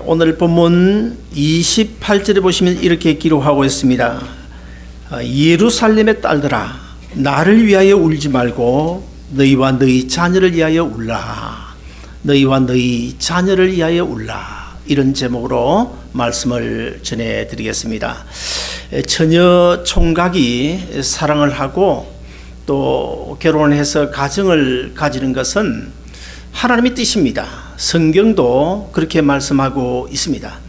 오늘 본문 28절에 보시면 이렇게 기록하고 있습니다. 예루살렘의 딸들아, 나를 위하여 울지 말고 너희와 너희 자녀를 위하여 울라. 너희와 너희 자녀를 위하여 울라. 이런 제목으로 말씀을 전해드리겠습니다. 처녀 총각이 사랑을 하고 또 결혼해서 가정을 가지는 것은 하나님의 뜻입니다. 성경도 그렇게 말씀하고 있습니다.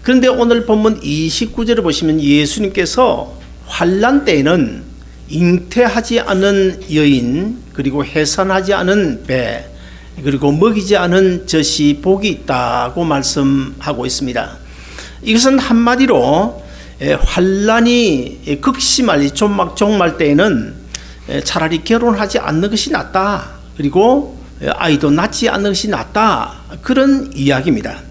그런데 오늘 본문 29절을 보시면 예수님께서 환난 때에는 잉태하지 않은 여인, 그리고 해산하지 않은 배, 그리고 먹이지 않은 젖이 복이 있다고 말씀하고 있습니다. 이것은 한마디로 환난이 극심할 종말 때에는 차라리 결혼하지 않는 것이 낫다, 그리고 아이도 낳지 않는 것이 낫다, 그런 이야기입니다.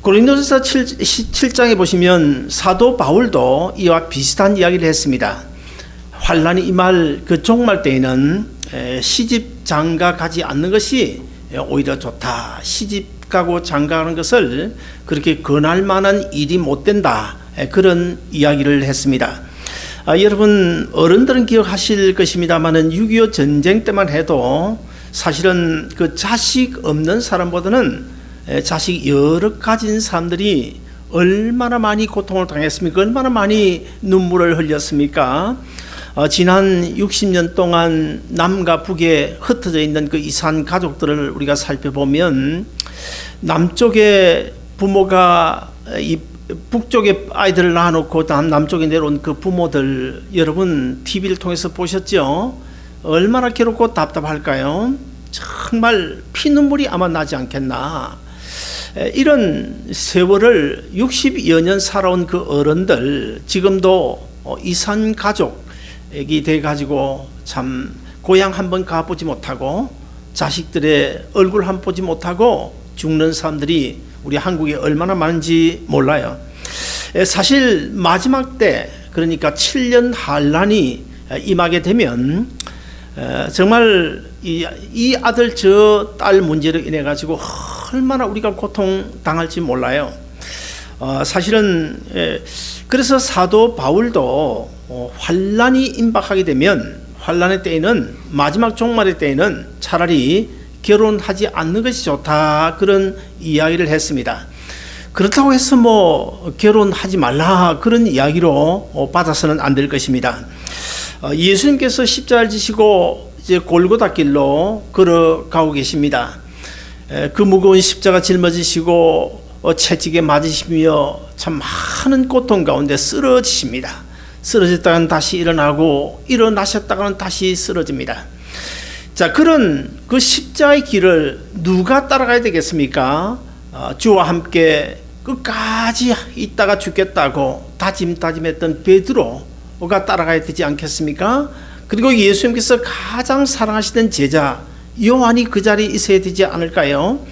고린도전서 7장에 보시면 사도 바울도 이와 비슷한 이야기를 했습니다. 환난이 임할 그 종말 때에는 시집 장가 가지 않는 것이 오히려 좋다. 시집 가고 장가가는 것을 그렇게 권할 만한 일이 못 된다, 그런 이야기를 했습니다. 여러분 어른들은 기억하실 것입니다만은 6.25 전쟁 때만 해도 사실은 그 자식 없는 사람보다는 자식 여러 가진 사람들이 얼마나 많이 고통을 당했습니까? 얼마나 많이 눈물을 흘렸습니까? 지난 60년 동안 남과 북에 흩어져 있는 그 이산 가족들을 우리가 살펴보면 남쪽에 부모가 이 북쪽에 아이들을 낳아놓고 남쪽에 내려온 그 부모들, 여러분 TV를 통해서 보셨죠? 얼마나 괴롭고 답답할까요? 정말 피눈물이 아마 나지 않겠나. 이런 세월을 60여 년 살아온 그 어른들, 지금도 이산 가족이 돼가지고 참 고향 한번 가보지 못하고 자식들의 얼굴 한번 보지 못하고 죽는 사람들이 우리 한국에 얼마나 많은지 몰라요. 사실 마지막 때, 그러니까 7년 환난이 임하게 되면 정말 이 아들 저 딸 문제로 인해 가지고 얼마나 우리가 고통 당할지 몰라요. 사실은 그래서 사도 바울도 환난이 임박하게 되면 환난의 때에는, 마지막 종말의 때에는 차라리 결혼하지 않는 것이 좋다, 그런 이야기를 했습니다. 그렇다고 해서 결혼하지 말라, 그런 이야기로 받아서는 안 될 것입니다. 예수님께서 십자가를 지시고 이제 골고다 길로 걸어가고 계십니다. 그 무거운 십자가 짊어지시고 채찍에 맞으시며 참 많은 고통 가운데 쓰러지십니다. 쓰러졌다가는 다시 일어나고 일어나셨다가는 다시 쓰러집니다. 자, 그런 그 십자가의 길을 누가 따라가야 되겠습니까? 주와 함께 끝까지 있다가 죽겠다고 다짐했던 베드로가 따라가야 되지 않겠습니까? 그리고 예수님께서 가장 사랑하시던 제자 요한이 그 자리에 있어야 되지 않을까요?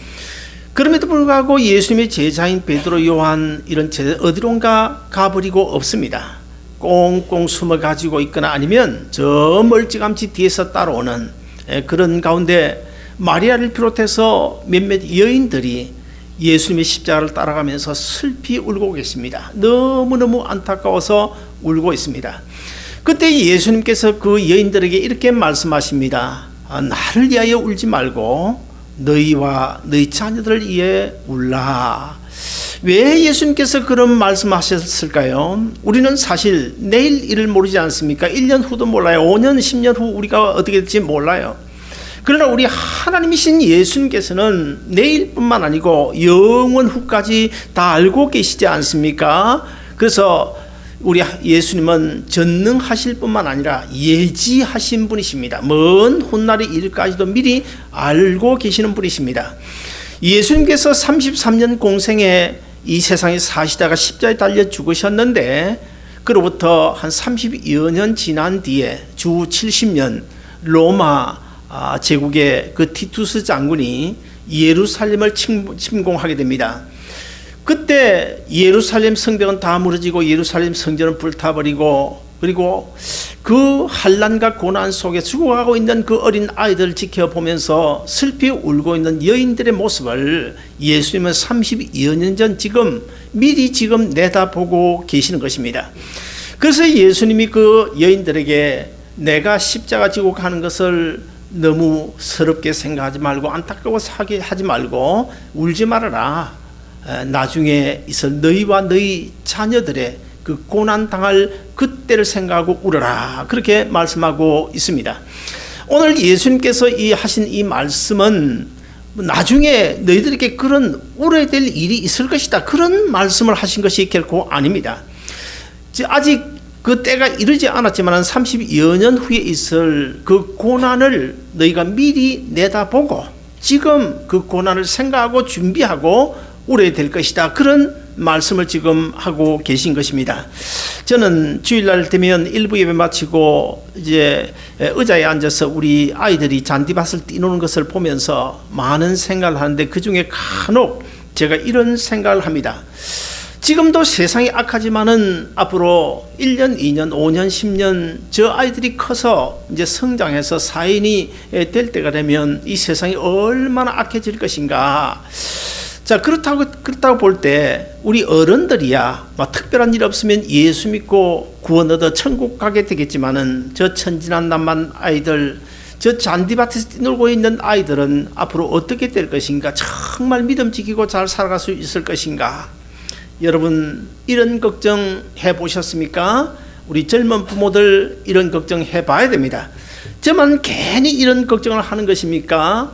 그럼에도 불구하고 예수님의 제자인 베드로, 요한, 이런 제자 어디론가 가버리고 없습니다. 꽁꽁 숨어 가지고 있거나 아니면 저 멀찌감치 뒤에서 따라오는 그런 가운데 마리아를 비롯해서 몇몇 여인들이 예수님의 십자가를 따라가면서 슬피 울고 계십니다. 너무너무 안타까워서 울고 있습니다. 그때 예수님께서 그 여인들에게 이렇게 말씀하십니다. 나를 위하여 울지 말고 너희와 너희 자녀들을 위해 울라. 왜 예수님께서 그런 말씀하셨을까요? 우리는 사실 내일 일을 모르지 않습니까? 1년 후도 몰라요. 5년, 10년 후 우리가 어떻게 될지 몰라요. 그러나 우리 하나님이신 예수님께서는 내일뿐만 아니고 영원 후까지 다 알고 계시지 않습니까? 그래서 우리 예수님은 전능하실 뿐만 아니라 예지하신 분이십니다. 먼 훗날의 일까지도 미리 알고 계시는 분이십니다. 예수님께서 33년 공생에 이 세상에 사시다가 십자가에 달려 죽으셨는데, 그로부터 한 30여 년 지난 뒤에 주 70년 로마 제국의 그 티투스 장군이 예루살렘을 침공하게 됩니다. 그때 예루살렘 성벽은 다 무너지고 예루살렘 성전은 불타버리고 그리고 그 환난과 고난 속에 죽어가고 있는 그 어린 아이들을 지켜보면서 슬피 울고 있는 여인들의 모습을 예수님은 32여 년 전 미리 내다보고 계시는 것입니다. 그래서 예수님이 그 여인들에게 내가 십자가 지고 가는 것을 너무 서럽게 생각하지 말고 안타까워하게 하지 말고 울지 말아라. 나중에 있을 너희와 너희 자녀들의 그 고난당할 그때를 생각하고 울어라. 그렇게 말씀하고 있습니다. 오늘 예수님께서 하신 이 말씀은 나중에 너희들에게 그런 울어야 될 일이 있을 것이다. 그런 말씀을 하신 것이 결코 아닙니다. 아직 그 때가 이르지 않았지만 30여 년 후에 있을 그 고난을 너희가 미리 내다보고 지금 그 고난을 생각하고 준비하고 울어야 될 것이다. 그런 말씀을 지금 하고 계신 것입니다. 저는 주일날 되면 일부 예배 마치고 이제 의자에 앉아서 우리 아이들이 잔디밭을 뛰노는 것을 보면서 많은 생각을 하는데 그 중에 간혹 제가 이런 생각을 합니다. 지금도 세상이 악하지만은 앞으로 1년, 2년, 5년, 10년 저 아이들이 커서 이제 성장해서 사인이 될 때가 되면 이 세상이 얼마나 악해질 것인가. 자, 그렇다고 볼 때 우리 어른들이야 특별한 일 없으면 예수 믿고 구원 얻어 천국 가게 되겠지만은 저 천진난만한 아이들, 저 잔디밭에서 뛰놀고 있는 아이들은 앞으로 어떻게 될 것인가, 정말 믿음지키고 잘 살아갈 수 있을 것인가. 여러분 이런 걱정 해보셨습니까? 우리 젊은 부모들 이런 걱정 해봐야 됩니다. 저만 괜히 이런 걱정을 하는 것입니까?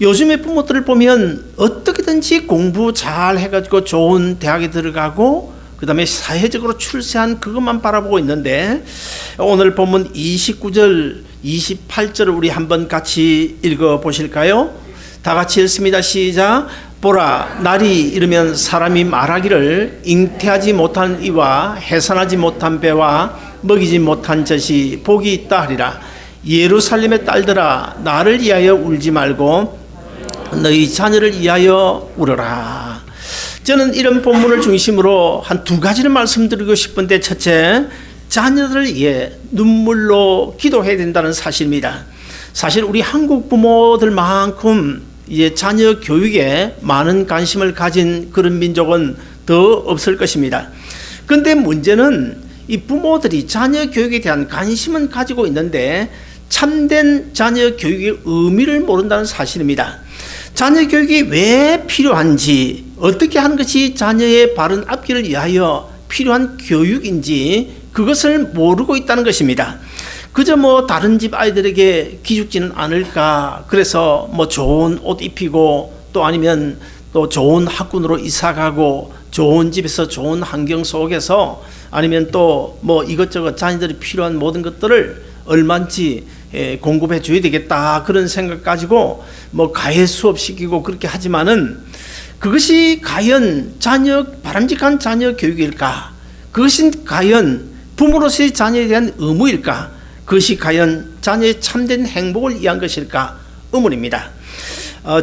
요즘의 부모들을 보면 어떻게든지 공부 잘 해가지고 좋은 대학에 들어가고 그 다음에 사회적으로 출세한 그것만 바라보고 있는데, 오늘 본문 29절 28절을 우리 한번 같이 읽어보실까요? 다 같이 읽습니다. 시작. 보라, 날이 이르면 사람이 말하기를 잉태하지 못한 이와 해산하지 못한 배와 먹이지 못한 젖이 복이 있다 하리라. 예루살렘의 딸들아, 나를 위하여 울지 말고 너희 자녀를 위하여 울어라. 저는 이런 본문을 중심으로 한 두 가지를 말씀드리고 싶은데, 첫째, 자녀들을 위해 눈물로 기도해야 된다는 사실입니다. 사실 우리 한국 부모들만큼 이제 자녀 교육에 많은 관심을 가진 그런 민족은 더 없을 것입니다. 그런데 문제는 이 부모들이 자녀 교육에 대한 관심은 가지고 있는데 참된 자녀 교육의 의미를 모른다는 사실입니다. 자녀 교육이 왜 필요한지, 어떻게 하는 것이 자녀의 바른 앞길을 위하여 필요한 교육인지 그것을 모르고 있다는 것입니다. 그저 다른 집 아이들에게 기죽지는 않을까, 그래서 좋은 옷 입히고 또 아니면 또 좋은 학군으로 이사가고 좋은 집에서 좋은 환경 속에서 아니면 또 이것저것 자녀들이 필요한 모든 것들을 얼마인지 공급해 줘야 되겠다, 그런 생각 가지고 가해 수업 시키고 그렇게 하지만은 그것이 과연 바람직한 자녀 교육일까? 그것이 과연 부모로서의 자녀에 대한 의무일까? 그것이 과연 자녀의 참된 행복을 위한 것일까? 의문입니다.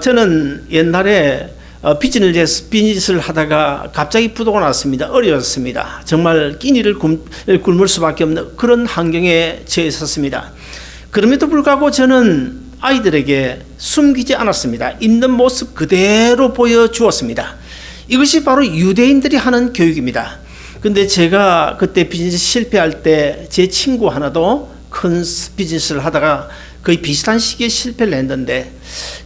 저는 옛날에 비즈니스를 하다가 갑자기 부도가 났습니다. 어려웠습니다. 정말 끼니를 굶을 수밖에 없는 그런 환경에 처해 있었습니다. 그럼에도 불구하고 저는 아이들에게 숨기지 않았습니다. 있는 모습 그대로 보여주었습니다. 이것이 바로 유대인들이 하는 교육입니다. 근데 제가 그때 비즈니스 실패할 때 제 친구 하나도 큰 비즈니스를 하다가 거의 비슷한 시기에 실패를 했는데,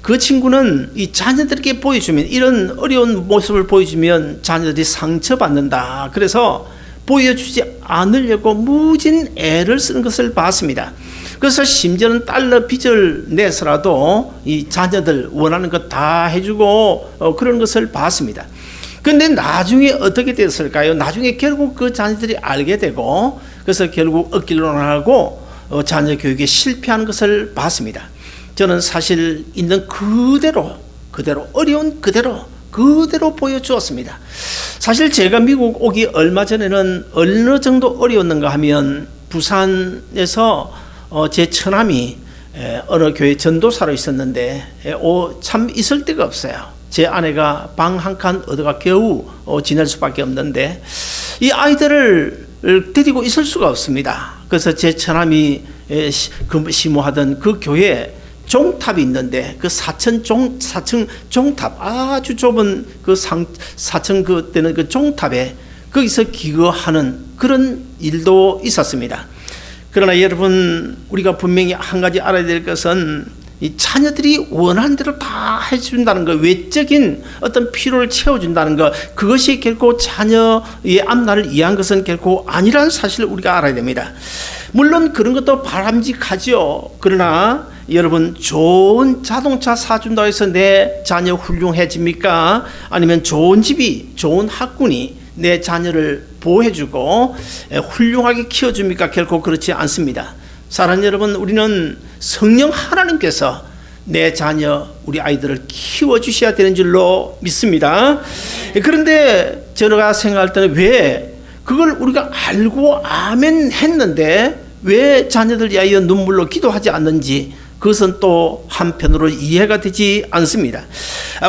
그 친구는 이 자녀들에게 보여주면, 이런 어려운 모습을 보여주면 자녀들이 상처받는다, 그래서 보여주지 않으려고 무진 애를 쓰는 것을 봤습니다. 그래서 심지어는 달러 빚을 내서라도 이 자녀들 원하는 것 다 해주고 그런 것을 봤습니다. 그런데 나중에 어떻게 됐을까요? 나중에 결국 그 자녀들이 알게 되고, 그래서 결국 억길론하고 자녀 교육에 실패하는 것을 봤습니다. 저는 사실 있는 그대로 어려운 그대로 보여주었습니다. 사실 제가 미국 오기 얼마 전에는 어느 정도 어려웠는가 하면, 부산에서 제 처남이 어느 교회 전도사로 있었는데 참 있을 데가 없어요. 제 아내가 방 한 칸 얻어가 겨우 지낼 수밖에 없는데 이 아이들을 데리고 있을 수가 없습니다. 그래서 제 처남이 시무하던 그 교회에 종탑이 있는데 그 4층 종탑, 아주 좁은 그 4층 그때는 그 종탑에 거기서 기거하는 그런 일도 있었습니다. 그러나 여러분, 우리가 분명히 한 가지 알아야 될 것은 이 자녀들이 원하는 대로 다 해준다는 것, 외적인 어떤 필요를 채워준다는 것, 그것이 결코 자녀의 앞날을 위한 것은 결코 아니라는 사실을 우리가 알아야 됩니다. 물론 그런 것도 바람직하죠. 그러나 여러분, 좋은 자동차 사준다고 해서 내 자녀 훌륭해집니까? 아니면 좋은 집이, 좋은 학군이 내 자녀를 보호해주고 훌륭하게 키워줍니까? 결코 그렇지 않습니다. 사랑하는 여러분, 우리는 성령 하나님께서 내 자녀, 우리 아이들을 키워주셔야 되는 줄로 믿습니다. 그런데 제가 생각할 때는 왜 그걸 우리가 알고 아멘 했는데 왜 자녀들 위하여 눈물로 기도하지 않는지, 그것은 또 한편으로 이해가 되지 않습니다.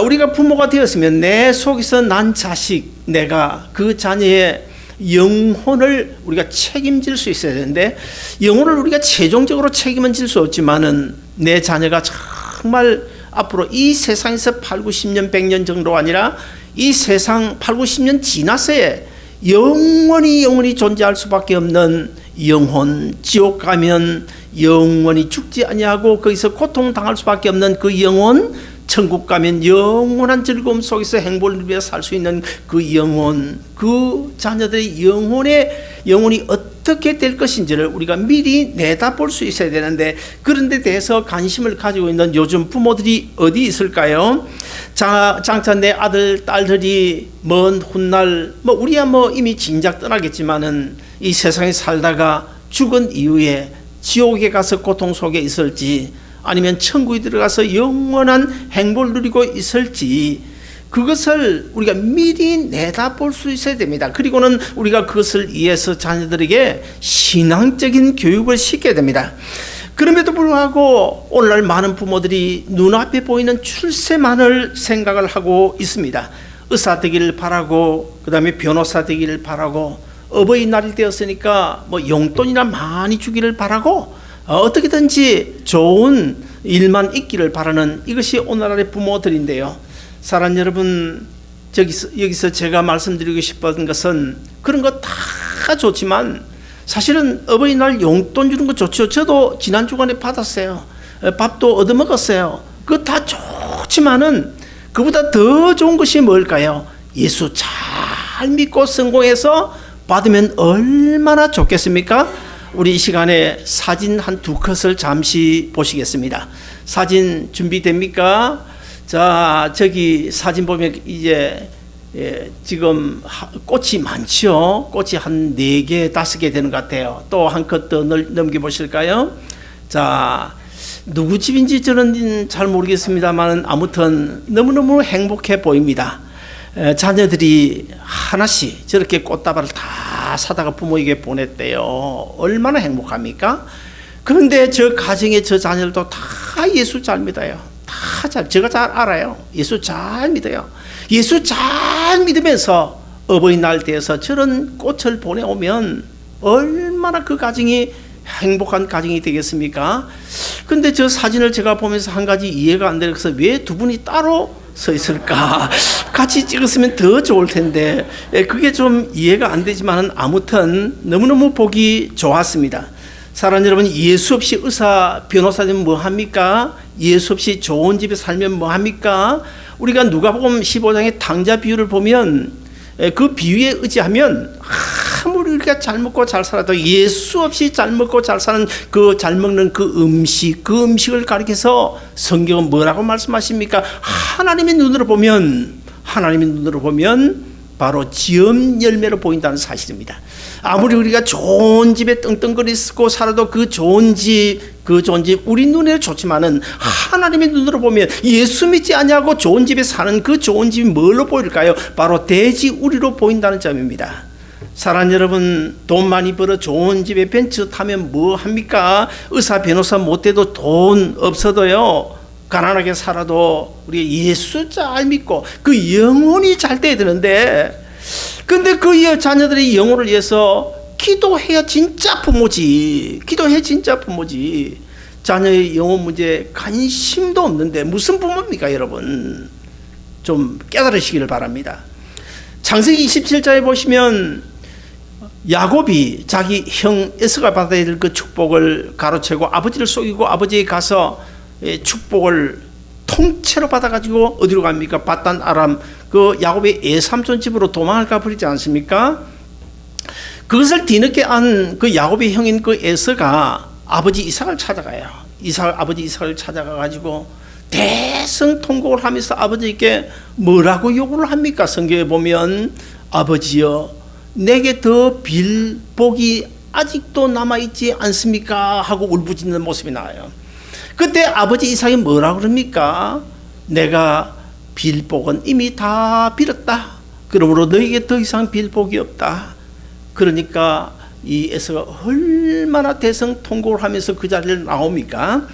우리가 부모가 되었으면 내 속에서 난 자식, 내가 그 자녀의 영혼을 우리가 책임질 수 있어야 되는데, 영혼을 우리가 최종적으로 책임은 질 수 없지만은 내 자녀가 정말 앞으로 이 세상에서 8, 90년, 100년 정도 아니라 이 세상 8, 90년 지나서에 영원히 존재할 수밖에 없는 영혼, 지옥 가면 영원히 죽지 아니하고 거기서 고통당할 수밖에 없는 그 영혼, 천국 가면 영원한 즐거움 속에서 행복을 누리며 살 수 있는 그 영혼, 그 자녀들의 영혼이 어떻게 될 것인지를 우리가 미리 내다볼 수 있어야 되는데, 그런 데 대해서 관심을 가지고 있는 요즘 부모들이 어디 있을까요? 장차 내 아들, 딸들이 먼 훗날 우리야 이미 진작 떠나겠지만은 이 세상에 살다가 죽은 이후에 지옥에 가서 고통 속에 있을지 아니면 천국에 들어가서 영원한 행복을 누리고 있을지, 그것을 우리가 미리 내다볼 수 있어야 됩니다. 그리고는 우리가 그것을 위해서 자녀들에게 신앙적인 교육을 시켜야 됩니다. 그럼에도 불구하고 오늘날 많은 부모들이 눈앞에 보이는 출세만을 생각을 하고 있습니다. 의사 되기를 바라고, 그 다음에 변호사 되기를 바라고, 어버이날이 되었으니까 용돈이나 많이 주기를 바라고, 어떻게든지 좋은 일만 있기를 바라는, 이것이 오늘날의 부모들인데요. 사랑하는 여러분, 여기서 제가 말씀드리고 싶은 것은 그런 거 다 좋지만 사실은 어버이날 용돈 주는 거 좋죠. 저도 지난 주간에 받았어요. 밥도 얻어먹었어요. 그거 다 좋지만은 그보다 더 좋은 것이 뭘까요? 예수 잘 믿고 성공해서 받으면 얼마나 좋겠습니까? 우리 이 시간에 사진 한 두 컷을 잠시 보시겠습니다. 사진 준비됩니까? 자, 저기 사진 보면 이제 지금 꽃이 많죠. 꽃이 한 4개, 5개 되는 것 같아요. 또 한 컷 더 넘겨보실까요? 자, 누구 집인지 저는 잘 모르겠습니다만 아무튼 너무너무 행복해 보입니다. 자녀들이 하나씩 저렇게 꽃다발을 다 사다가 부모에게 보냈대요. 얼마나 행복합니까? 그런데 저 가정의 저 자녀들도 다 예수 잘 믿어요. 제가 잘 알아요. 예수 잘 믿어요. 예수 잘 믿으면서 어버이날 때에서 저런 꽃을 보내오면 얼마나 그 가정이 행복한 가정이 되겠습니까? 근데 저 사진을 제가 보면서 한 가지 이해가 안 돼서, 왜 두 분이 따로 서 있을까? 같이 찍었으면 더 좋을 텐데 그게 좀 이해가 안 되지만 아무튼 너무너무 보기 좋았습니다. 사랑하는 여러분, 예수 없이 의사, 변호사 되면 뭐합니까? 예수 없이 좋은 집에 살면 뭐합니까? 우리가 누가복음 15장의 당자 비유를 보면 그 비유에 의지하면 아무리 우리가 잘 먹고 잘 살아도 예수 없이 잘 먹고 잘 사는 그 잘 먹는 그 음식을 가리켜서 성경은 뭐라고 말씀하십니까? 하나님의 눈으로 보면 바로 지음 열매로 보인다는 사실입니다. 아무리 우리가 좋은 집에 떵떵거리고 살아도 그 좋은 집 우리 눈에 좋지만은 하나님의 눈으로 보면 예수 믿지 아니하고 좋은 집에 사는 그 좋은 집이 뭘로 보일까요? 바로 돼지 우리로 보인다는 점입니다. 사랑하는 여러분, 돈 많이 벌어 좋은 집에 벤츠 타면 뭐 합니까? 의사 변호사 못 돼도 돈 없어도요, 가난하게 살아도 우리 예수 잘 믿고 그 영혼이 잘 돼야 되는데, 근데 그 자녀들의 영혼을 위해서 기도해야 진짜 부모지. 기도해야 진짜 부모지. 자녀의 영혼 문제에 관심도 없는데 무슨 부모입니까, 여러분? 좀 깨달으시기를 바랍니다. 창세기 27장에 보시면 야곱이 자기 형 에서가 받아야 될 그 축복을 가로채고 아버지를 속이고 아버지에 가서 축복을 통째로 받아가지고 어디로 갑니까? 밧단 아람, 그 야곱의 애삼촌 집으로 도망을 가버리지 않습니까? 그것을 뒤늦게 안 그 야곱의 형인 그 에서가 아버지 이삭을 찾아가요. 아버지 이삭을 찾아가가지고 대성통곡을 하면서 아버지께 뭐라고 요구를 합니까? 성경에 보면 아버지여, 내게 더 빌 복이 아직도 남아있지 않습니까? 하고 울부짖는 모습이 나와요. 그때 아버지 이삭이 뭐라고 그럽니까? 내가 빌 복은 이미 다 빌었다. 그러므로 너에게 더 이상 빌 복이 없다. 그러니까 이 에서가 얼마나 대성통곡을 하면서 그 자리를 나옵니까?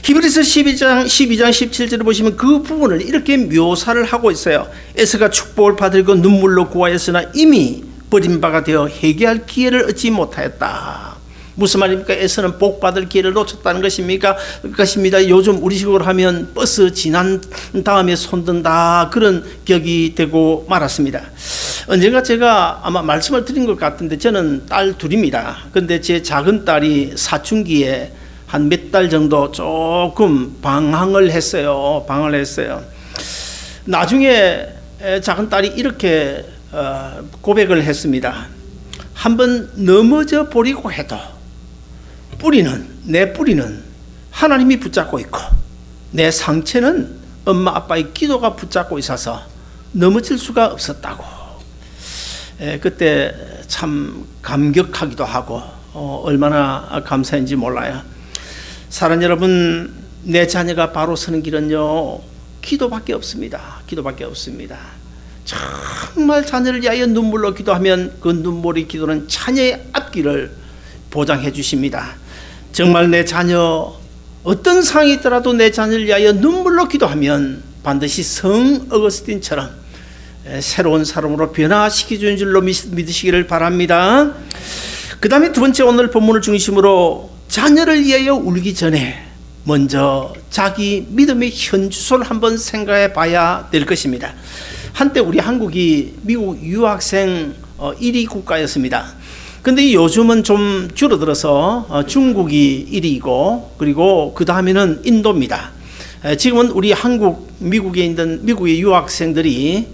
히브리서 12장 17절을 보시면 그 부분을 이렇게 묘사를 하고 있어요. 에서가 축복을 받으려고 눈물로 구하였으나 이미 버림바가 되어 회개할 기회를 얻지 못하였다. 무슨 말입니까? 에서는 복 받을 기회를 놓쳤다는 것입니까? 것입니다. 요즘 우리식으로 하면 버스 지난 다음에 손든다, 그런 격이 되고 말았습니다. 언젠가 제가 아마 말씀을 드린 것 같은데, 저는 딸 둘입니다. 근데 제 작은 딸이 사춘기에 한 몇 달 정도 조금 방황을 했어요. 나중에 작은 딸이 이렇게 고백을 했습니다. 한번 넘어져 버리고 해도 내 뿌리는 하나님이 붙잡고 있고, 내 상체는 엄마 아빠의 기도가 붙잡고 있어서 넘어질 수가 없었다고. 그때 참 감격하기도 하고 얼마나 감사한지 몰라요. 사랑 여러분, 내 자녀가 바로 서는 길은요, 기도밖에 없습니다. 기도밖에 없습니다. 정말 자녀를 위하여 눈물로 기도하면 그 눈물의 기도는 자녀의 앞길을 보장해 주십니다. 정말 내 자녀 어떤 상황이 있더라도 내 자녀를 위하여 눈물로 기도하면 반드시 성 어거스틴처럼 새로운 사람으로 변화시켜주는 줄로 믿으시기를 바랍니다. 그 다음에 두 번째, 오늘 본문을 중심으로 자녀를 위하여 울기 전에 먼저 자기 믿음의 현주소를 한번 생각해 봐야 될 것입니다. 한때 우리 한국이 미국 유학생 1위 국가였습니다. 근데 요즘은 좀 줄어들어서 중국이 1위이고, 그리고 그 다음에는 인도입니다. 지금은 우리 미국에 있는 미국의 유학생들이,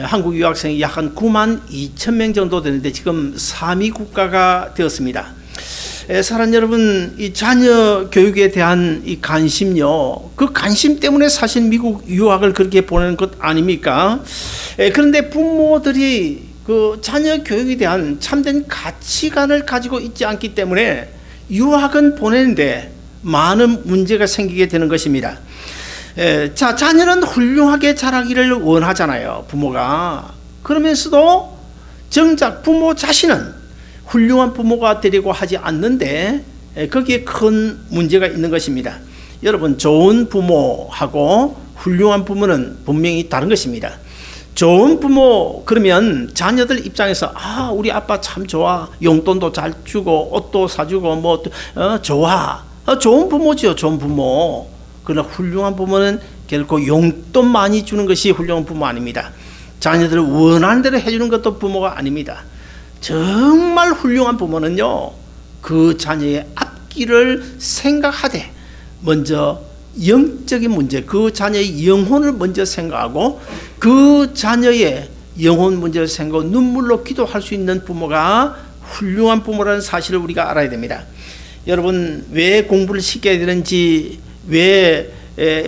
한국 유학생이 약 한 9만 2천 명 정도 되는데 지금 3위 국가가 되었습니다. 사랑 여러분, 이 자녀 교육에 대한 이 관심요, 그 관심 때문에 사실 미국 유학을 그렇게 보내는 것 아닙니까? 그런데 부모들이 그 자녀 교육에 대한 참된 가치관을 가지고 있지 않기 때문에 유학은 보내는데 많은 문제가 생기게 되는 것입니다. 자녀는 훌륭하게 자라기를 원하잖아요, 부모가. 그러면서도 정작 부모 자신은 훌륭한 부모가 되려고 하지 않는데 거기에 큰 문제가 있는 것입니다. 여러분, 좋은 부모하고 훌륭한 부모는 분명히 다른 것입니다. 좋은 부모, 그러면 자녀들 입장에서 우리 아빠 참 좋아, 용돈도 잘 주고 옷도 사주고 좋아, 좋은 부모지요, 좋은 부모. 그러나 훌륭한 부모는 결코 용돈 많이 주는 것이 훌륭한 부모 아닙니다. 자녀들을 원하는 대로 해주는 것도 부모가 아닙니다. 정말 훌륭한 부모는요, 그 자녀의 앞길을 생각하되 먼저 영적인 문제, 그 자녀의 영혼을 먼저 생각하고 그 자녀의 영혼 문제를 생각하고 눈물로 기도할 수 있는 부모가 훌륭한 부모라는 사실을 우리가 알아야 됩니다. 여러분, 왜 공부를 시켜야 되는지, 왜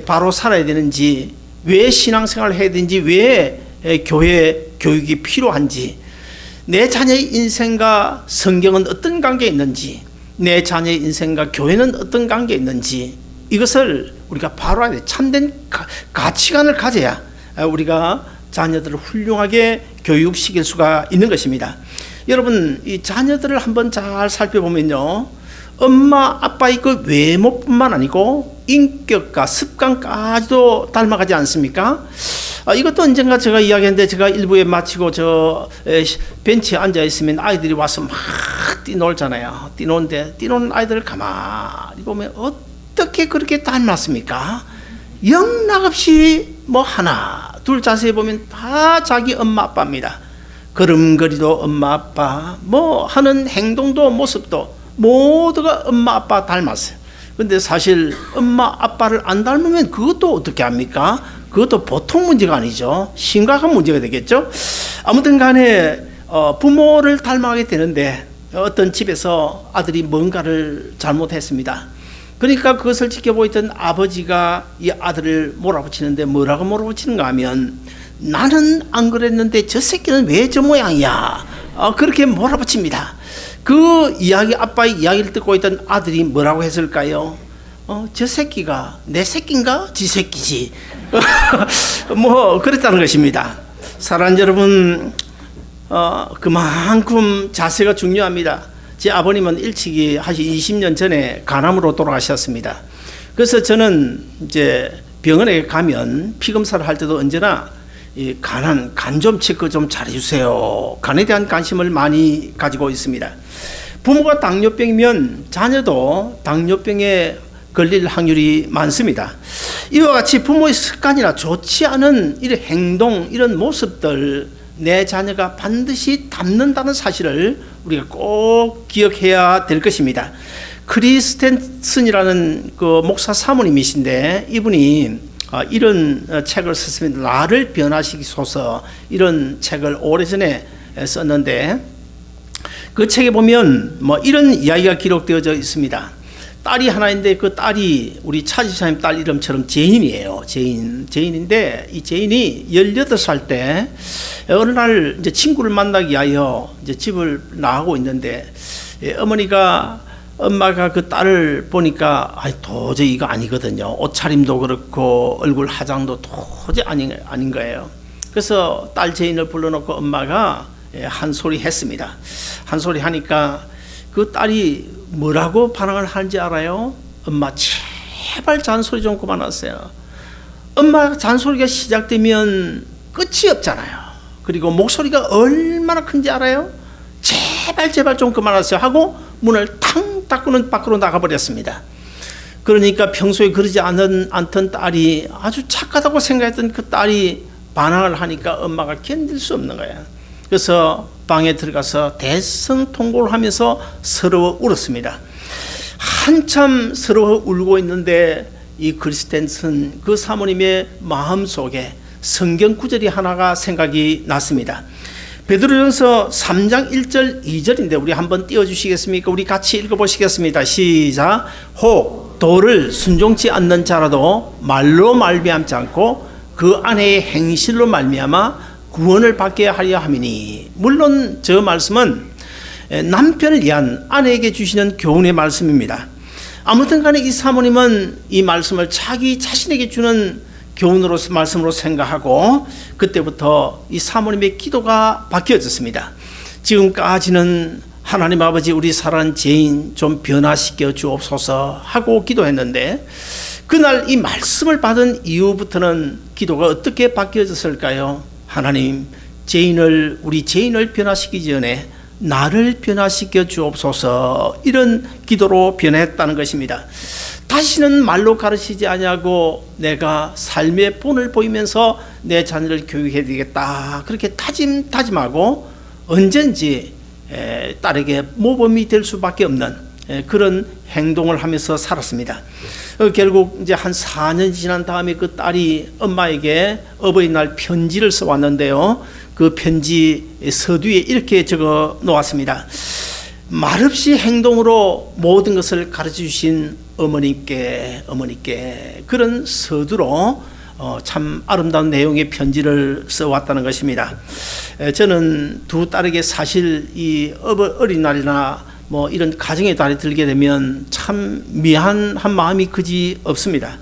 바로 살아야 되는지, 왜 신앙생활을 해야 되는지, 왜 교회 교육이 필요한지, 내 자녀의 인생과 성경은 어떤 관계에 있는지, 내 자녀의 인생과 교회는 어떤 관계에 있는지, 이것을 우리가 바로 알아야 돼. 참된 가치관을 가져야 우리가 자녀들을 훌륭하게 교육시킬 수가 있는 것입니다. 여러분, 이 자녀들을 한번 잘 살펴보면요, 엄마 아빠의 그 외모뿐만 아니고 인격과 습관까지도 닮아가지 않습니까? 이것도 언젠가 제가 이야기했는데, 제가 일부에 마치고 저 벤치에 앉아 있으면 아이들이 와서 막 뛰놀잖아요. 뛰노는데 뛰노는 아이들을 가만히 보면 어떻게 그렇게 닮았습니까? 영락없이 뭐 하나 둘 자세히 보면 다 자기 엄마 아빠입니다. 걸음걸이도 엄마 아빠, 뭐 하는 행동도 모습도 모두가 엄마 아빠 닮았어요. 근데 사실 엄마 아빠를 안 닮으면 그것도 어떻게 합니까? 그것도 보통 문제가 아니죠. 심각한 문제가 되겠죠. 아무튼 간에 부모를 닮아가게 되는데, 어떤 집에서 아들이 뭔가를 잘못했습니다. 그러니까 그것을 지켜보고 있던 아버지가 이 아들을 몰아붙이는데, 뭐라고 몰아붙이는가 하면, 나는 안 그랬는데 저 새끼는 왜 저 모양이야, 그렇게 몰아붙입니다. 그 이야기, 아빠의 이야기를 듣고 있던 아들이 뭐라고 했을까요? 저 새끼가 내 새끼인가? 지 새끼지. 뭐 그랬다는 것입니다. 사랑하는 여러분, 그만큼 자세가 중요합니다. 제 아버님은 일찍이 한 20년 전에 간암으로 돌아가셨습니다. 그래서 저는 이제 병원에 가면 피 검사를 할 때도 언제나 이 간 좀 체크 좀 잘해주세요. 간에 대한 관심을 많이 가지고 있습니다. 부모가 당뇨병이면 자녀도 당뇨병에 걸릴 확률이 많습니다. 이와 같이 부모의 습관이나 좋지 않은 이런 행동, 이런 모습들 내 자녀가 반드시 닮는다는 사실을 우리가 꼭 기억해야 될 것입니다. 크리스텐슨이라는 그 목사 사모님이신데, 이분이 이런 책을 썼습니다. 나를 변화시키소서, 이런 책을 오래전에 썼는데, 그 책에 보면 뭐 이런 이야기가 기록되어져 있습니다. 딸이 하나인데 그 딸이 우리 차 집사님 딸 이름처럼 제인이에요. 제인인데, 이 제인이 18살 때 어느 날 이제 친구를 만나기 위하여 이제 집을 나가고 있는데, 엄마가 그 딸을 보니까 도저히 이거 아니거든요. 옷차림도 그렇고 얼굴 화장도 도저히 아닌 거예요. 그래서 딸 제인을 불러놓고 엄마가 한 소리 했습니다. 한 소리 하니까 그 딸이 뭐라고 반응을 하는지 알아요? 엄마 제발 잔소리 좀 그만하세요. 엄마 잔소리가 시작되면 끝이 없잖아요. 그리고 목소리가 얼마나 큰지 알아요? 제발 좀 그만하세요 하고 문을 탕 닫고는 밖으로 나가버렸습니다. 그러니까 평소에 그러지 않던 딸이, 아주 착하다고 생각했던 그 딸이 반항을 하니까 엄마가 견딜 수 없는 거예요. 그래서 방에 들어가서 대성통곡을 하면서 서러워 울었습니다. 한참 서러워 울고 있는데 이 크리스텐슨 그 사모님의 마음속에 성경 구절이 하나가 생각이 났습니다. 베드로전서 3장 1절 2절인데 우리 한번 띄워주시겠습니까? 우리 같이 읽어보시겠습니다. 시작. 혹 도를 순종치 않는 자라도 말로 말미암지 않고 그 안에의 행실로 말미암아 구원을 받게 하려 함이니. 물론 저 말씀은 남편을 위한 아내에게 주시는 교훈의 말씀입니다. 아무튼 간에 이 사모님은 이 말씀을 자기 자신에게 주는 교훈으로, 말씀으로 생각하고 그때부터 이 사모님의 기도가 바뀌어졌습니다. 지금까지는 하나님 아버지, 우리 사랑하는 제인 좀 변화시켜 주옵소서 하고 기도했는데, 그날 이 말씀을 받은 이후부터는 기도가 어떻게 바뀌어졌을까요? 하나님, 우리 제인을 변화시키기 전에 나를 변화시켜 주옵소서, 이런 기도로 변했다는 것입니다. 다시는 말로 가르치지 아니하고 내가 삶의 본을 보이면서 내 자녀를 교육해야 되겠다, 그렇게 다짐하고 언젠지 딸에게 모범이 될 수밖에 없는 그런 행동을 하면서 살았습니다. 결국 이제 한 4년 지난 다음에 그 딸이 엄마에게 어버이날 편지를 써왔는데요, 그 편지 서두에 이렇게 적어 놓았습니다. 말없이 행동으로 모든 것을 가르쳐 주신 어머니께 그런 서두로 참 아름다운 내용의 편지를 써왔다는 것입니다. 저는 두 딸에게 사실 이 어린날이나 뭐 이런 가정의 달이 들게 되면 참 미안한 마음이 그지 없습니다.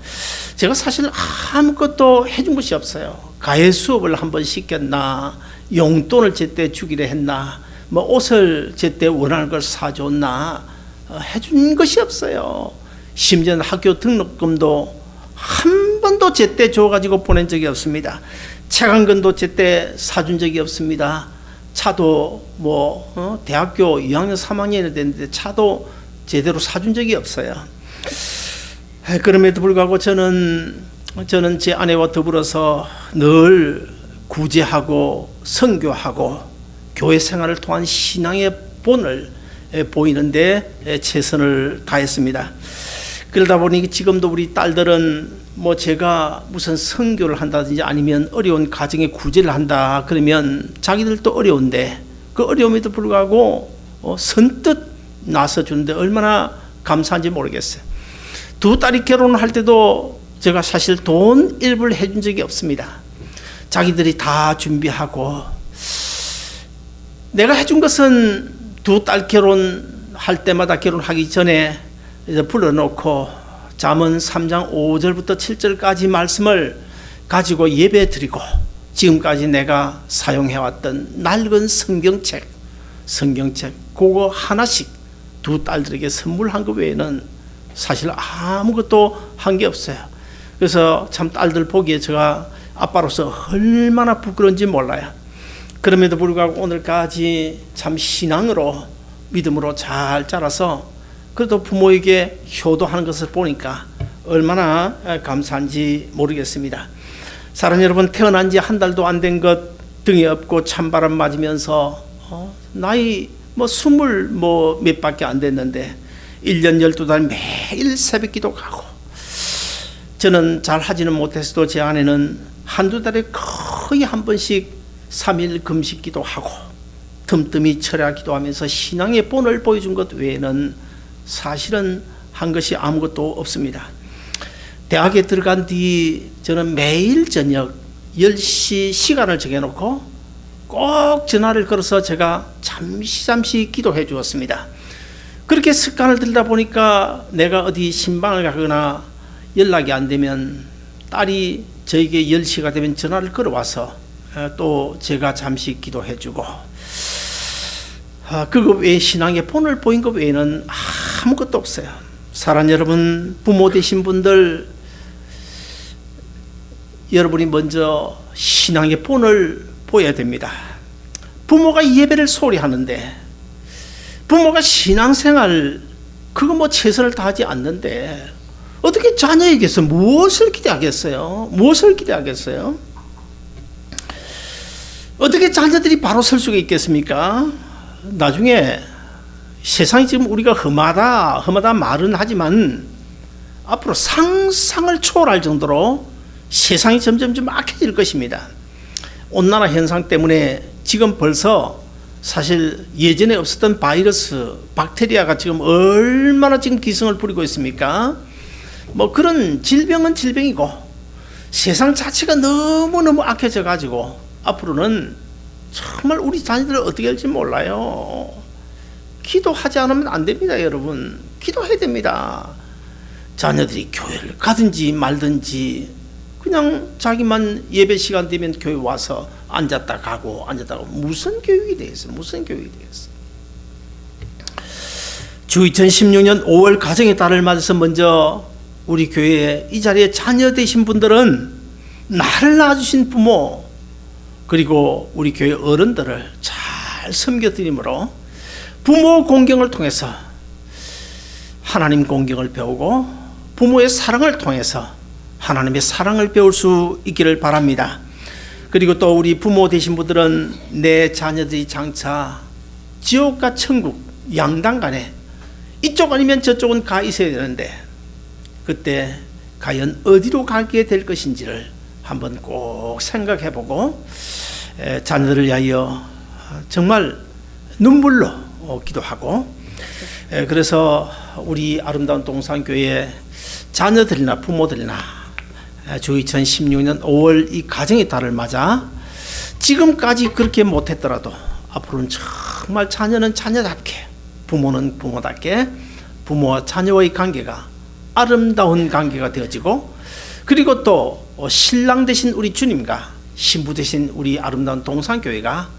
제가 사실 아무것도 해준 것이 없어요. 가해 수업을 한번 시켰나, 용돈을 제때 주기로 했나, 뭐 옷을 제때 원하는 걸 사줬나, 해준 것이 없어요. 심지어는 학교 등록금도 한 번도 제때 줘가지고 보낸 적이 없습니다. 책 한 권도 제때 사준 적이 없습니다. 차도 대학교 2학년 3학년이 됐는데 차도 제대로 사준 적이 없어요. 그럼에도 불구하고 저는 제 아내와 더불어서 늘 구제하고 선교하고 교회 생활을 통한 신앙의 본을 보이는데 최선을 다했습니다. 그러다 보니 지금도 우리 딸들은 제가 무슨 선교를 한다든지 아니면 어려운 가정의 구제를 한다 그러면 자기들도 어려운데 그 어려움에도 불구하고 선뜻 나서주는데 얼마나 감사한지 모르겠어요. 두 딸이 결혼할 때도 제가 사실 돈 일부를 해준 적이 없습니다. 자기들이 다 준비하고, 내가 해준 것은 두 딸 결혼할 때마다 결혼하기 전에 불러놓고 잠언 3장 5절부터 7절까지 말씀을 가지고 예배 드리고, 지금까지 내가 사용해왔던 낡은 성경책 그거 하나씩 두 딸들에게 선물한 것 외에는 사실 아무것도 한 게 없어요. 그래서 참 딸들 보기에 제가 아빠로서 얼마나 부끄러운지 몰라요. 그럼에도 불구하고 오늘까지 참 신앙으로 믿음으로 잘 자라서 그래도 부모에게 효도하는 것을 보니까 얼마나 감사한지 모르겠습니다. 사랑 여러분, 태어난 지 한 달도 안 된 것 등에 업고 찬바람 맞으면서 나이 20 몇 밖에 안 됐는데 1년 12달 매일 새벽 기도 가고, 저는 잘 하지는 못했어도 제 아내는 한두 달에 거의 한 번씩 3일 금식 기도하고 틈틈이 철야 기도하면서 신앙의 본을 보여준 것 외에는 사실은 한 것이 아무것도 없습니다. 대학에 들어간 뒤 저는 매일 저녁 10시 시간을 정해놓고 꼭 전화를 걸어서 제가 잠시 기도해 주었습니다. 그렇게 습관을 들다 보니까 내가 어디 신방을 가거나 연락이 안 되면 딸이 저에게 10시가 되면 전화를 걸어와서 또 제가 잠시 기도해 주고, 그거 외에 신앙의 본을 보인 것 외에는 아무것도 없어요. 사랑하는 여러분, 부모 되신 분들, 여러분이 먼저 신앙의 본을 보여야 됩니다. 부모가 예배를 소홀히 하는데, 부모가 신앙생활 그거 최선을 다하지 않는데 어떻게 자녀에게서 무엇을 기대하겠어요? 어떻게 자녀들이 바로 설 수가 있겠습니까? 나중에 세상이 지금 우리가 험하다 말은 하지만 앞으로 상상을 초월할 정도로 세상이 점점 좀 악해질 것입니다. 온난화 현상 때문에 지금 벌써 사실 예전에 없었던 바이러스, 박테리아가 지금 얼마나 지금 기승을 부리고 있습니까? 그런 질병은 질병이고 세상 자체가 너무너무 악해져 가지고 앞으로는 정말 우리 자녀들을 어떻게 할지 몰라요. 기도하지 않으면 안 됩니다, 여러분. 기도해야 됩니다. 자녀들이 교회를 가든지 말든지 그냥 자기만 예배 시간 되면 교회 와서 앉았다 가고 무슨 교육이 되겠어요? 주 2016년 5월 가정의 달을 맞아서 먼저 우리 교회에 이 자리에 자녀 되신 분들은 나를 낳아주신 부모 그리고 우리 교회 어른들을 잘 섬겨드림으로 부모 공경을 통해서 하나님 공경을 배우고 부모의 사랑을 통해서 하나님의 사랑을 배울 수 있기를 바랍니다. 그리고 또 우리 부모 되신 분들은 내 자녀들이 장차 지옥과 천국 양당간에 이쪽 아니면 저쪽은 가 있어야 되는데 그때 과연 어디로 가게 될 것인지를 한번 꼭 생각해보고 자녀들을 위하여 정말 눈물로 기도하고, 그래서 우리 아름다운 동산교회 자녀들이나 부모들이나 주 2016년 5월 이 가정의 달을 맞아 지금까지 그렇게 못했더라도 앞으로는 정말 자녀는 자녀답게, 부모는 부모답게 부모와 자녀와의 관계가 아름다운 관계가 되어지고, 그리고 또 신랑 되신 우리 주님과 신부 되신 우리 아름다운 동산교회가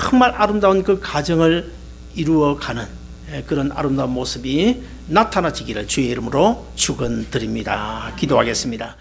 정말 아름다운 그 가정을 이루어가는 그런 아름다운 모습이 나타나시기를 주의 이름으로 축원드립니다. 기도하겠습니다.